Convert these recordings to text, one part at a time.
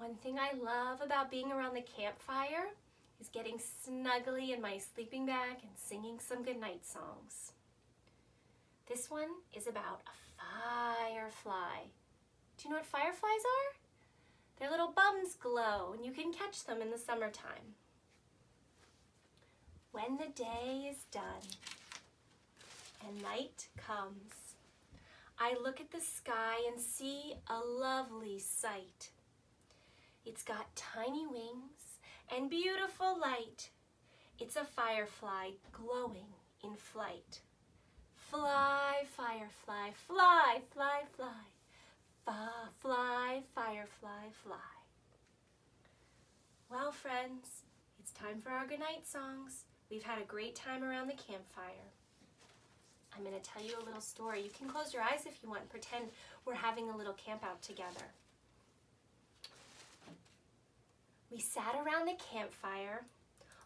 One thing I love about being around the campfire is getting snuggly in my sleeping bag and singing some goodnight songs. This one is about a firefly. Do you know what fireflies are? Their little bums glow and you can catch them in the summertime. When the day is done and night comes, I look at the sky and see a lovely sight. It's got tiny wings and beautiful light. It's a firefly glowing in flight. Fly, firefly, fly, fly, fly. Fly, firefly, fly. Well, friends, it's time for our goodnight songs. We've had a great time around the campfire. I'm going to tell you a little story. You can close your eyes if you want. Pretend we're having a little camp out together. We sat around the campfire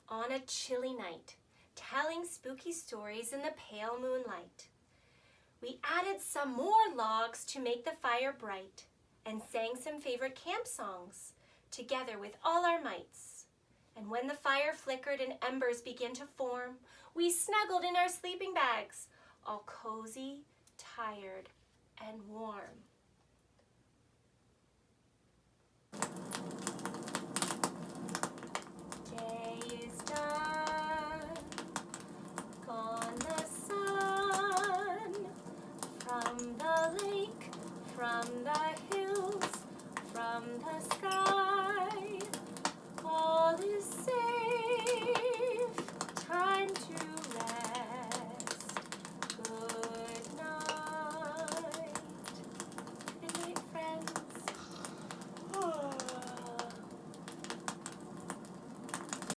on a chilly night, telling spooky stories in the pale moonlight. We added some more logs to make the fire bright and sang some favorite camp songs together with all our mights. And when the fire flickered and embers began to form, we snuggled in our sleeping bags, all cozy, tired, and warm.